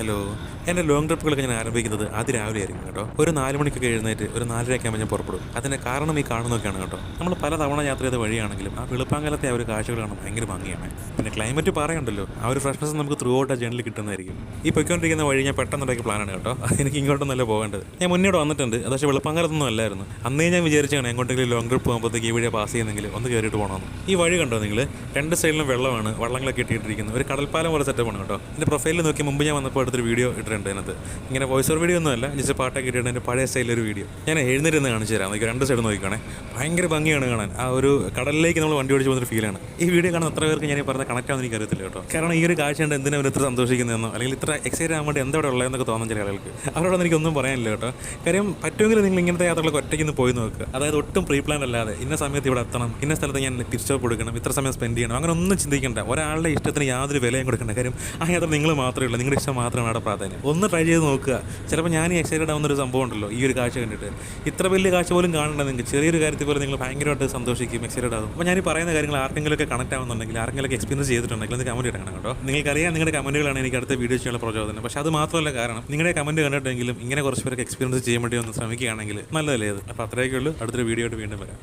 Hello. എൻ്റെ long ട്രിപ്പുകളൊക്കെ ഞാൻ ആരംഭിക്കുന്നത് അതിരാവിലെ ആയിരിക്കും കേട്ടോ. ഒരു 4 മണിക്കൊക്കെ എഴുന്നേറ്റ് ഒരു 4:30 ആകുമ്പോൾ ഞാൻ പുറപ്പെടും. അതിൻ്റെ കാരണം ഈ കാണുന്നതൊക്കെയാണ് കേട്ടോ. നമ്മൾ പല തവണ യാത്ര ചെയ്ത വഴിയാണെങ്കിലും ആ വെളുപ്പാങ്കാലത്തെ ആ ഒരു കാഴ്ചകൾ കാണാൻ ഭയങ്കര ഭംഗിയാണ്. പിന്നെ ക്ലൈമറ്റ് പറയണ്ടല്ലോ, ആ ഒരു ഫ്രഷ്നസ് നമുക്ക് ത്രൂ ഔട്ട് ആ ജേണിൽ കിട്ടുന്നതായിരിക്കും. ഈ പൊയ്ക്കൊണ്ടിരിക്കുന്ന വഴി ഞാൻ പെട്ടെന്നുണ്ടാക്കിയ പ്ലാനാണ് കേട്ടോ. എനിക്ക് ഇങ്ങോട്ടൊന്നല്ല പോകേണ്ടത്. ഞാൻ മുന്നോട്ട് വന്നിട്ടുണ്ട്, അത് പക്ഷേ വെളുപ്പാങ്കാലത്തൊന്നും അല്ലായിരുന്നു. അന്നേ ഞാൻ വിചാരിച്ചാണ് എങ്ങോട്ടെങ്കിലും ലോങ് ട്രിപ്പ് പോകുമ്പോഴത്തേക്ക് ഈ വഴിയെ പാസ് ചെയ്യുന്നെങ്കിൽ ഒന്ന് കയറിയിട്ട് പോകണമെന്ന്. ഈ വഴി കണ്ടോ നിങ്ങൾ? രണ്ട് സൈഡിലും വെള്ളമാണ്, വള്ളങ്ങളൊക്കെ ഇട്ടിരിക്കുന്നത് ഒരു കടൽപ്പാലം പോലെ സെറ്റപ്പാണ് കേട്ടോ. എൻ്റെ പ്രൊഫൈലിൽ നോക്കി മുമ്പ് ഞാൻ വന്നപ്പോൾ എടുത്തൊരു വീഡിയോ ഇട്ടിട്ടുണ്ട് അതിനകത്ത്. ഇങ്ങനെ വോയിസ് ഓവർ വീഡിയോ ഒന്നും അല്ല, ജസ്റ്റ് പാട്ടൊക്കെ ഇട്ടിട്ട് എൻ്റെ പഴയ സ്റ്റൈലൊരു വീഡിയോ ഞാൻ എഴുന്നേറ്റ് കാണിച്ചു തരാം. നമുക്ക് രണ്ട് സൈഡ് നോക്കിക്കാണേ, ഭയങ്കര ഭംഗിയാണ് കാണാൻ. ആ ഒരു കടലിലേക്ക് നമ്മൾ വണ്ടി ഓടിച്ച് പോകുന്നൊരു ഫീലാണ്. ഈ വീഡിയോ കാണുന്ന എത്ര പേർക്ക് ഞാൻ ഈ പറഞ്ഞ കണക്റ്റ് ആവുന്ന എനിക്ക് അറിയത്തില്ല കേട്ടോ. കാരണം ഈ ഒരു കാഴ്ച കണ്ട് എന്തിനാ അവർ ഇത്ര സന്തോഷിക്കുന്നതെന്നോ അല്ലെങ്കിൽ ഇത്ര എക്സൈറ്റ് ആകാൻ വേണ്ടി എന്താ ഉള്ളതെന്നൊക്കെ തോന്നുന്ന ചില ആളുകൾക്ക്. അവരോടൊന്നും എനിക്കൊന്നും പറയാനില്ല കേട്ടോ. കാര്യം പറ്റുമെങ്കിൽ നിങ്ങൾ ഇങ്ങനത്തെ യാത്രകളൊക്കെ ഒറ്റയ്ക്ക് പോയി നോക്കുക. അതായത് ഒട്ടും പ്രീ പ്ലാൻ അല്ലാതെ ഇന്ന സമയത്ത് ഇവിടെ എത്തണം, ഇന്ന സ്ഥലത്ത് ഞാൻ തിരിച്ചോപ്പ് കൊടുക്കണം, ഇത്ര സമയം സ്പെൻഡ് ചെയ്യണം, അങ്ങനെ ഒന്നും ചിന്തിക്കേണ്ട. ഒരാളുടെ ഇഷ്ടത്തിന് യാതൊരു വിലയും കൊടുക്കേണ്ട. കാര്യം ആ യാത്ര നിങ്ങൾ മാത്രമേ ഉള്ളൂ, നിങ്ങളുടെ ഇഷ്ടം മാത്രമാണ് അവിടെ പ്രാധാന്യം. ഒന്ന് ട്രൈ ചെയ്ത് നോക്കുക. ചിലപ്പോൾ ഞാൻ ഈ എക്സൈറ്റഡ് ആവുന്നൊരു സംഭവം ഉണ്ടല്ലോ, ഈ ഒരു കാഴ്ച കണ്ടിട്ട്. ഇത്ര വലിയ കാഴ്ച പോലും കാണേണ്ട നിങ്ങൾക്ക് ചെറിയൊരു കാര്യത്തിൽ പോലും നിങ്ങൾ ഭയങ്കരമായിട്ട് സന്തോഷിക്കും, എക്സൈറ്റഡ് ആകും. അപ്പോൾ ഞാൻ ഈ പറയുന്ന കാര്യങ്ങൾ ആർക്കെങ്കിലുമൊക്കെ കണക്ട് ആവുന്നുണ്ടെങ്കിൽ, ആർക്കെങ്കിലും എക്സ്പീരിയൻസ് ചെയ്തിട്ടുണ്ടെങ്കിൽ അത് കമൻറ്റ് ഇടണം കേട്ടോ. നിങ്ങൾക്കറിയാം നിങ്ങളുടെ കമൻറ്റുകളാണ് എനിക്ക് അടുത്ത വീഡിയോ ചെയ്യാനുള്ള പ്രചോദനം. പക്ഷേ അത് മാത്രമല്ല കാരണം, നിങ്ങളുടെ കമൻറ്റ് കണ്ടിട്ടെങ്കിലും ഇങ്ങനെ കുറച്ച് പേർക്ക് എക്സ്പീരിയൻസ് ചെയ്യാൻ വേണ്ടി ഒന്ന് ശ്രമിക്കുകയാണെങ്കിൽ നല്ലതല്ലേ അത്. അപ്പോൾ അത്രയൊക്കെ ഉള്ളൂ. അടുത്തൊരു വീഡിയോ ആയിട്ട് വീണ്ടും വരാം.